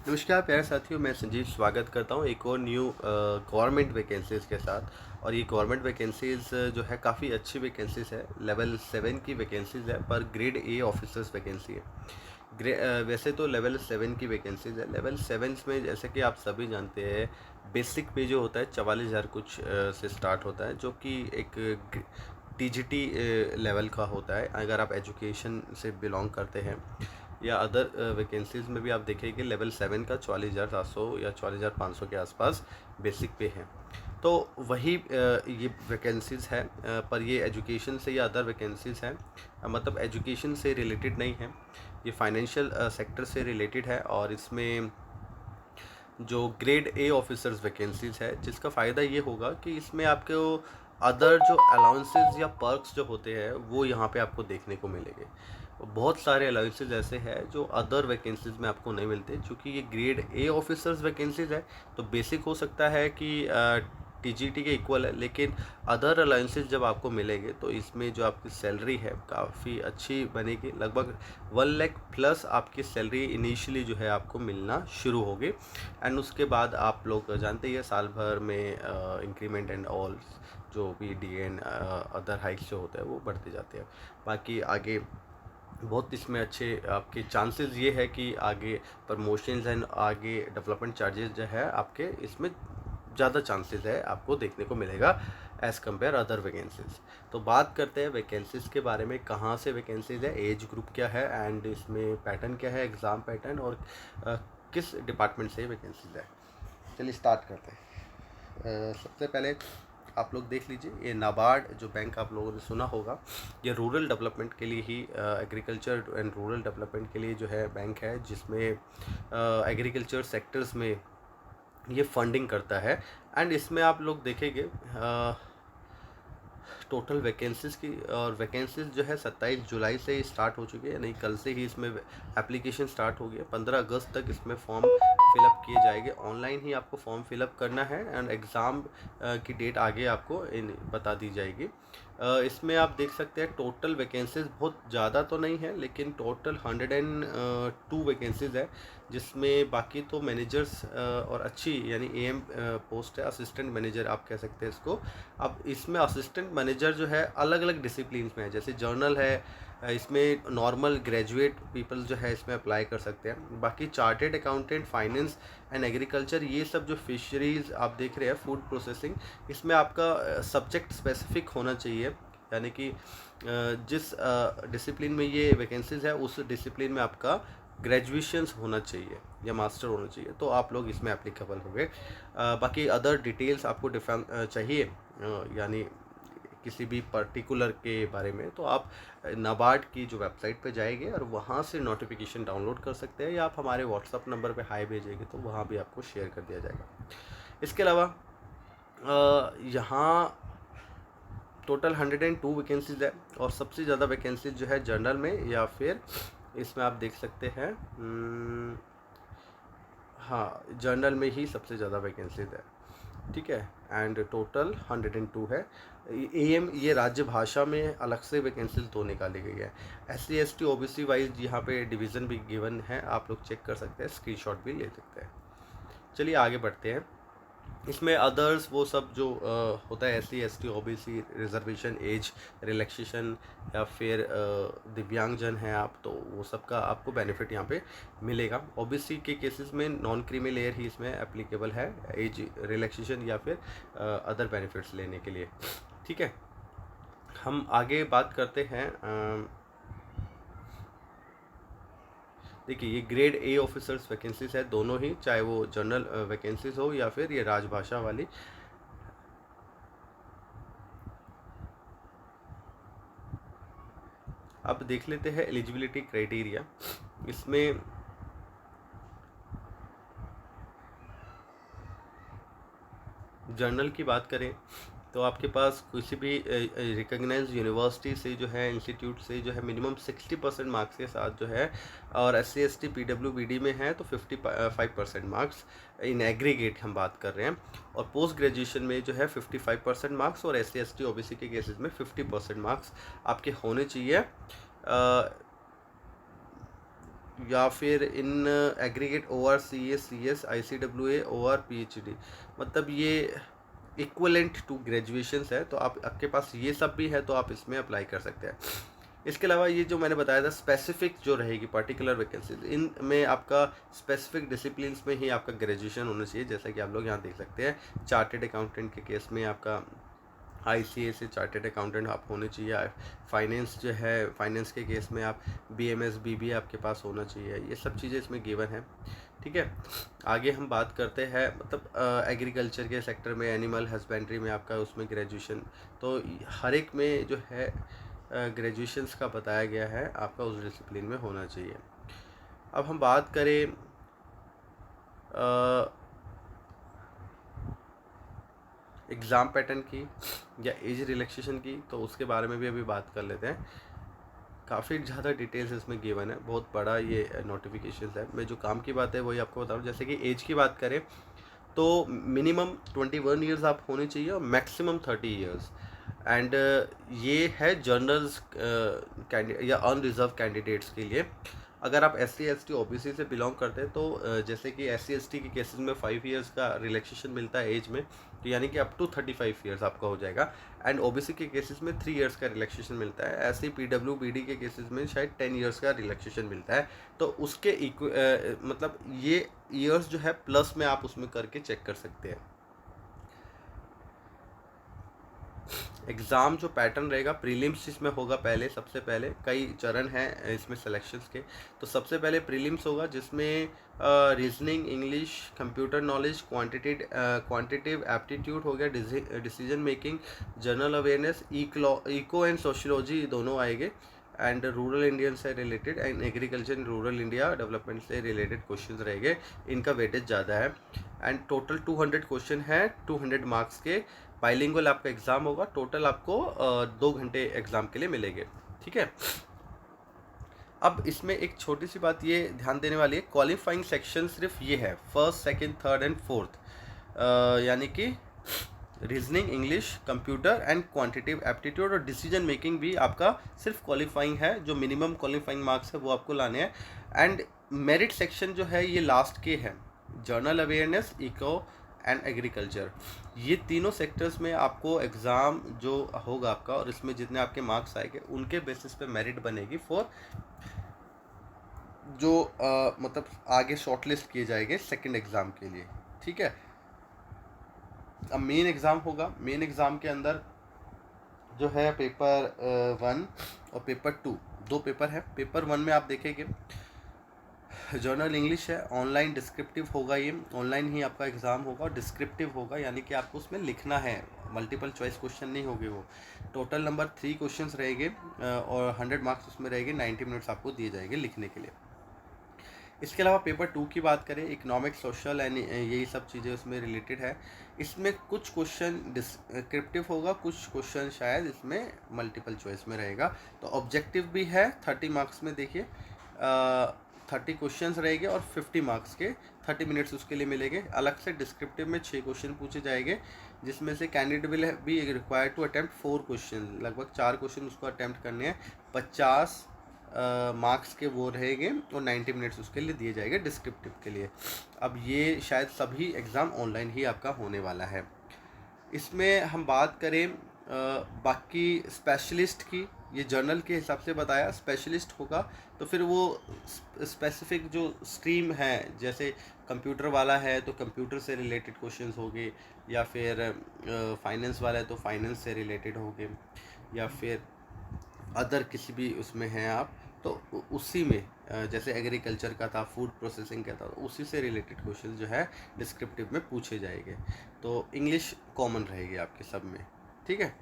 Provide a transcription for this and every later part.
नमस्कार प्यारे साथियों, मैं संजीव स्वागत करता हूँ एक और न्यू गवर्नमेंट वैकेंसीज़ के साथ। और ये गवर्नमेंट वैकेंसीज़ जो है काफ़ी अच्छी वैकेंसीज़ है। लेवल 7 की वैकेंसीज़ है पर ग्रेड ए ऑफिसर्स वैकेंसी है। वैसे तो लेवल 7 की वैकेंसीज़ है। लेवल 7 में जैसे कि आप सभी जानते हैं, बेसिक पे जो होता है 44,000 कुछ से स्टार्ट होता है, जो कि एक टीजीटी लेवल का होता है अगर आप एजुकेशन से बिलोंग करते हैं। या अदर वैकेंसीज़ में भी आप देखेंगे लेवल 7 का 44,700 या 44,500 के आसपास बेसिक पे है। तो वही ये वैकेंसीज़ है, पर ये एजुकेशन से या अदर वैकेंसीज़ हैं, मतलब एजुकेशन से रिलेटेड नहीं है। ये फाइनेंशियल सेक्टर से रिलेटेड है और इसमें जो ग्रेड ए ऑफिसर्स वैकेंसीज़ है, जिसका फ़ायदा ये होगा कि इसमें आपको अदर जो अलाउंसेस या पर्क्स जो होते हैं वो यहाँ पे आपको देखने को मिलेंगे। बहुत सारे अलाउंसेस ऐसे हैं जो अदर वैकेंसीज़ में आपको नहीं मिलते। चूँकि ये ग्रेड ए ऑफिसर्स वैकेंसीज़ है तो बेसिक हो सकता है कि टीजीटी के इक्वल है, लेकिन अदर अलाउंसेस जब आपको मिलेंगे तो इसमें जो आपकी सैलरी है काफ़ी अच्छी बनेगी। लगभग 1 लाख प्लस आपकी सैलरी इनिशियली जो है आपको मिलना शुरू होगी। एंड उसके बाद आप लोग जानते ही है साल भर में इंक्रीमेंट एंड ऑल जो भी डी एंड अदर हाइक्स जो होते हैं वो बढ़ते जाते हैं। बाकी आगे बहुत इसमें अच्छे आपके चांसेस ये है कि आगे प्रमोशंस एंड आगे डेवलपमेंट चार्जेस जो है आपके इसमें ज़्यादा चांसेस है आपको देखने को मिलेगा एज़ कम्पेयर अदर वैकेंसीज। तो बात करते हैं वैकेंसीज़ के बारे में, कहाँ से वैकेंसीज़ है, एज ग्रुप क्या है एंड इसमें पैटर्न क्या है, एग्ज़ाम पैटर्न, और किस डिपार्टमेंट से वैकेंसीज़ है। चलिए स्टार्ट करते हैं। सबसे पहले आप लोग देख लीजिए, ये नाबार्ड जो बैंक आप लोगों ने सुना होगा, ये रूरल डेवलपमेंट के लिए ही, एग्रीकल्चर एंड रूरल डेवलपमेंट के लिए जो है बैंक है, जिसमें एग्रीकल्चर सेक्टर्स में ये फंडिंग करता है। एंड इसमें आप लोग देखेंगे टोटल वैकेंसीज़ की, और वैकेंसीज़ जो है 27 जुलाई से ही स्टार्ट हो चुकी है, नहीं कल से ही इसमें एप्लीकेशन स्टार्ट हो गया। 15 अगस्त तक इसमें फॉर्म फिलअप किए जाएंगे। ऑनलाइन ही आपको फॉर्म फिलअप करना है एंड एग्ज़ाम की डेट आगे आपको बता दी जाएगी। इसमें आप देख सकते हैं टोटल वैकेंसीज़ बहुत ज़्यादा तो नहीं है, लेकिन टोटल 102 वैकेंसीज़ है, जिसमें बाकी तो मैनेजर्स और अच्छी यानी एएम पोस्ट है, असिस्टेंट मैनेजर आप कह सकते हैं इसको। अब इसमें असिस्टेंट मैनेजर जो है अलग अलग डिसिप्लिन में है, जैसे जर्नल है, इसमें नॉर्मल ग्रेजुएट पीपल जो है इसमें अप्लाई कर सकते हैं। बाकी chartered accountant, finance and agriculture, ये सब जो फिशरीज़ आप देख रहे हैं, फूड प्रोसेसिंग, इसमें आपका सब्जेक्ट स्पेसिफिक होना चाहिए, यानी कि जिस डिसिप्लिन में ये वैकेंसीज़ है उस डिसिप्लिन में आपका ग्रेजुएशंस होना चाहिए या मास्टर होना चाहिए, तो आप लोग इसमें एप्लीकेबल होंगे। बाकी अदर डिटेल्स आपको डिफाइन चाहिए, यानी किसी भी पर्टिकुलर के बारे में, तो आप नाबार्ड की जो वेबसाइट पे जाएंगे और वहाँ से नोटिफिकेशन डाउनलोड कर सकते हैं, या आप हमारे व्हाट्सअप नंबर पे हाई भेजेंगे तो वहाँ भी आपको शेयर कर दिया जाएगा। इसके अलावा यहाँ टोटल 102 वैकेंसीज़ है, और सबसे ज़्यादा वैकेंसीज जो है जनरल में, या फिर इसमें आप देख सकते हैं, हाँ जनरल में ही सबसे ज़्यादा वैकेंसीज है, ठीक है। एंड टोटल 102 है। एएम ये राज्य भाषा में अलग से वैकेंसीज दो निकाली गई है। SC ST OBC वाइज यहाँ पे डिवीज़न भी गिवन है, आप लोग चेक कर सकते हैं, स्क्रीनशॉट भी ले सकते हैं। चलिए आगे बढ़ते हैं। इसमें अदर्स वो सब जो होता है, SC ST OBC reservation, age relaxation, या फिर दिव्यांगजन हैं आप, तो वो सब का आपको बेनिफिट यहाँ पे मिलेगा। OBC के केसेस में नॉन क्रीमी लेयर ही इसमें एप्लीकेबल है, एज रिलैक्सेशन या फिर अदर बेनिफिट्स लेने के लिए, ठीक है। हम आगे बात करते हैं। देखिए ये ग्रेड ए ऑफिसर्स वैकेंसीज है, दोनों ही, चाहे वो जनरल वैकेंसीज हो या फिर ये राजभाषा वाली। अब देख लेते हैं एलिजिबिलिटी क्राइटेरिया। इसमें जर्नल की बात करें तो आपके पास किसी भी रिकग्नाइज यूनिवर्सिटी से जो है, इंस्टीट्यूट से जो है, मिनिमम 60% मार्क्स के साथ जो है, और SC ST PWBD में है तो 55% मार्क्स इन एग्रीगेट हम बात कर रहे हैं। और पोस्ट ग्रेजुएशन में जो है 55% मार्क्स, और SC ST OBC के केसेस में 50% मार्क्स आपके होने चाहिए। या फिर in aggregate OR CS CS ICWA OR PhD, मतलब ये इक्वलेंट टू ग्रेजुएशंस है, तो आप आपके पास ये सब भी है तो आप इसमें अप्लाई कर सकते हैं। इसके अलावा ये जो मैंने बताया था स्पेसिफिक जो रहेगी पर्टिकुलर वैकेंसीज, इनमें आपका स्पेसिफिक डिसिप्लिन्स में ही आपका ग्रेजुएशन होना चाहिए, जैसा कि आप लोग यहाँ देख सकते हैं। चार्टेड अकाउंटेंट के केस में आपका ICA से चार्टेड अकाउंटेंट आप होने चाहिए। फाइनेंस जो है, फाइनेंस के केस में आप BMS BBA आपके पास होना चाहिए। ये सब चीज़ें इसमें गिवन है, ठीक है। आगे हम बात करते हैं, मतलब एग्रीकल्चर के सेक्टर में, एनिमल हस्बेंड्री में आपका उसमें ग्रेजुएशन, तो हर एक में जो है ग्रेजुएशंस का बताया गया है आपका उस डिसिप्लिन में होना चाहिए। अब हम बात करें एग्ज़ाम पैटर्न की या एज रिलैक्सेशन की, तो उसके बारे में भी अभी बात कर लेते हैं। काफ़ी ज़्यादा डिटेल्स इसमें गिवन है, बहुत बड़ा ये नोटिफिकेशन है। मैं जो काम की बात है वही आपको बताऊँ। जैसे कि एज की बात करें तो मिनिमम 21 ईयर्स आप होने चाहिए और मैक्सिमम 30 ईयर्स। एंड ये है जनरल्स कैंडिडेट या अनरिजर्व कैंडिडेट्स के लिए। अगर आप SC ST OBC से बिलोंग करते हैं तो जैसे कि SC ST के केसेस में 5 ईयर्स का रिलैक्सेशन मिलता है एज में, तो यानी कि अप टू 35 ईयर्स आपका हो जाएगा। एंड OBC के केसेस में 3 ईयर्स का रिलैक्सेशन मिलता है। ऐसे PWBD के केसेस में शायद 10 ईयर्स का रिलैक्सेशन मिलता है। तो उसके मतलब ये ईयर्स जो है प्लस में आप उसमें करके चेक कर सकते हैं। एग्ज़ाम जो पैटर्न रहेगा, प्रीलिम्स इसमें होगा पहले, सबसे पहले कई चरण हैं इसमें सिलेक्शंस के। तो सबसे पहले प्रीलिम्स होगा जिसमें reasoning, English, computer knowledge, quantitative aptitude हो गया, decision making, general awareness, eco and sociology दोनों आएंगे। एंड रूरल इंडियन से related and agriculture in rural India development से रिलेटेड क्वेश्चंस रहेंगे, इनका वेटेज ज़्यादा है। एंड टोटल 200 क्वेश्चन है, 200 मार्क्स के। बाइलिंगुअल आपका एग्ज़ाम होगा। टोटल आपको 2 घंटे एग्ज़ाम के लिए मिलेंगे, ठीक है। अब इसमें एक छोटी सी बात ये ध्यान देने वाली है, क्वालिफाइंग सेक्शन सिर्फ ये है, first, second, third and fourth, यानी कि reasoning, English, computer and quantitative aptitude और डिसीजन मेकिंग भी आपका सिर्फ क्वालिफाइंग है। जो मिनिमम क्वालिफाइंग मार्क्स है वो आपको लाने हैं। एंड मेरिट सेक्शन जो है ये लास्ट के हैं, general awareness, eco and agriculture. ये तीनों सेक्टर्स में आपको एग्ज़ाम जो होगा आपका, और इसमें जितने आपके मार्क्स आएंगे उनके बेसिस पे मेरिट बनेगी फॉर जो मतलब आगे शॉर्टलिस्ट किए जाएंगे सेकंड एग्ज़ाम के लिए, ठीक है। अब मेन एग्ज़ाम होगा। मेन एग्ज़ाम के अंदर जो है पेपर 1 और पेपर 2, 2 पेपर है। पेपर 1 में आप देखेंगे जर्नल इंग्लिश है, ऑनलाइन डिस्क्रिप्टिव होगा। ये ऑनलाइन ही आपका एग्ज़ाम होगा और डिस्क्रिप्टिव होगा, यानी कि आपको उसमें लिखना है, मल्टीपल चॉइस क्वेश्चन नहीं होंगे वो। टोटल नंबर 3 क्वेश्चंस रहेंगे और 100 मार्क्स उसमें रहेंगे। 90 मिनट्स आपको दिए जाएंगे लिखने के लिए। इसके अलावा पेपर 2 की बात करें, इकोनॉमिक, सोशल एंड यही सब चीज़ें उसमें रिलेटेड है। इसमें कुछ क्वेश्चन डिस्क्रिप्टिव होगा, कुछ क्वेश्चन शायद इसमें मल्टीपल चॉइस में रहेगा। तो ऑब्जेक्टिव भी है 30 मार्क्स में। देखिए 30 क्वेश्चंस रहेंगे और 50 मार्क्स के 30 मिनट्स उसके लिए मिलेंगे। अलग से डिस्क्रिप्टिव में 6 क्वेश्चन पूछे जाएंगे, जिसमें से candidate will be required to attempt 4 question, लगभग 4 क्वेश्चन उसको अटेम्प्ट करने हैं। 50 मार्क्स के वो रहेंगे और 90 मिनट्स उसके लिए दिए जाएंगे डिस्क्रिप्टिव के लिए। अब ये शायद सभी एग्ज़ाम ऑनलाइन ही आपका होने वाला है। इसमें हम बात करें बाकी स्पेशलिस्ट की, ये जर्नल के हिसाब से बताया। स्पेशलिस्ट होगा तो फिर वो स्पेसिफिक जो स्ट्रीम है, जैसे कंप्यूटर वाला है तो कंप्यूटर से रिलेटेड क्वेश्चंस होंगे, या फिर फाइनेंस वाला है तो फाइनेंस से रिलेटेड होंगे, या फिर अदर किसी भी उसमें हैं आप तो उसी में जैसे एग्रीकल्चर का था, फूड प्रोसेसिंग का था, उसी से रिलेटेड क्वेश्चन जो है डिस्क्रिप्टिव में पूछे जाएंगे। तो इंग्लिश कॉमन रहेगी आपके सब में, ठीक है।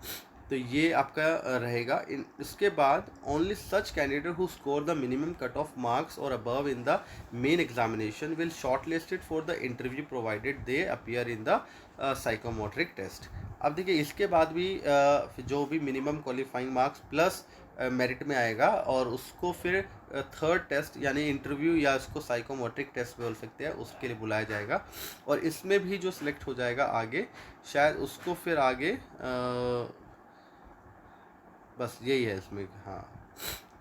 तो ये आपका रहेगा। इसके बाद only such candidate who score the minimum cut off marks और above in the main examination will short listed for the interview provided they appear in the psychometric test. अब देखिए इसके बाद भी जो भी minimum qualifying marks plus merit में आएगा और उसको फिर थर्ड टेस्ट यानी इंटरव्यू या उसको साइकोमेट्रिक टेस्ट बोल सकते हैं, उसके लिए बुलाया जाएगा। और इसमें भी जो सिलेक्ट हो जाएगा आगे, शायद उसको फिर आगे बस यही है इसमें, हाँ।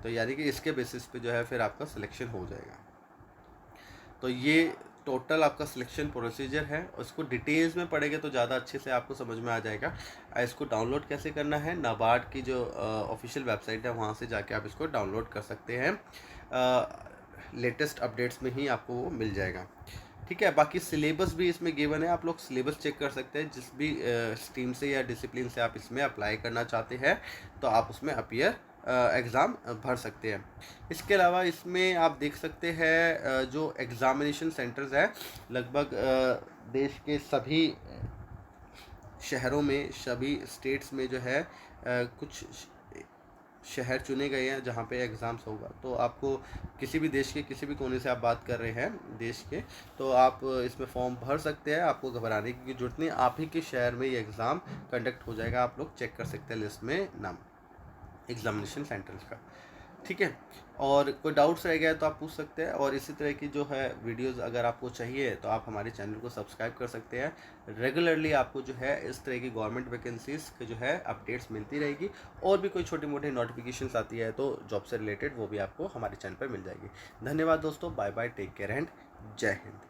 तो यानी कि इसके बेसिस पे जो है फिर आपका सिलेक्शन हो जाएगा। तो ये टोटल आपका सिलेक्शन प्रोसीजर है। उसको डिटेल्स में पढ़ेंगे तो ज़्यादा अच्छे से आपको समझ में आ जाएगा। इसको डाउनलोड कैसे करना है, नाबार्ड की जो ऑफिशियल वेबसाइट है वहाँ से जाके आप इसको डाउनलोड कर सकते हैं। लेटेस्ट अपडेट्स में ही आपको वो मिल जाएगा। ठीक है, बाकी सिलेबस भी इसमें गिवन है, आप लोग सिलेबस चेक कर सकते हैं। जिस भी स्ट्रीम से या डिसिप्लिन से आप इसमें अप्लाई करना चाहते हैं तो आप उसमें अपीयर एग्ज़ाम भर सकते हैं। इसके अलावा इसमें आप देख सकते हैं जो एग्ज़ामिनेशन सेंटर्स है लगभग देश के सभी शहरों में, सभी स्टेट्स में जो है कुछ शहर चुने गए हैं जहाँ पे एग्ज़ाम्स होगा। तो आपको किसी भी देश के किसी भी कोने से आप बात कर रहे हैं देश के, तो आप इसमें फॉर्म भर सकते हैं। आपको घबराने की जरूरत नहीं, आप ही के शहर में ये एग्ज़ाम कंडक्ट हो जाएगा। आप लोग चेक कर सकते हैं लिस्ट में नाम एग्ज़ामिनेशन सेंटर्स का। ठीक है, और कोई डाउट्स रह गया तो आप पूछ सकते हैं। और इसी तरह की जो है वीडियोस अगर आपको चाहिए तो आप हमारे चैनल को सब्सक्राइब कर सकते हैं। रेगुलरली आपको जो है इस तरह की गवर्नमेंट वैकेंसीज़ के जो है अपडेट्स मिलती रहेगी। और भी कोई छोटी मोटी नोटिफिकेशंस आती है तो जॉब से रिलेटेड, वो भी आपको हमारे चैनल पर मिल जाएगी। धन्यवाद दोस्तों, bye bye, take care and जय हिंद।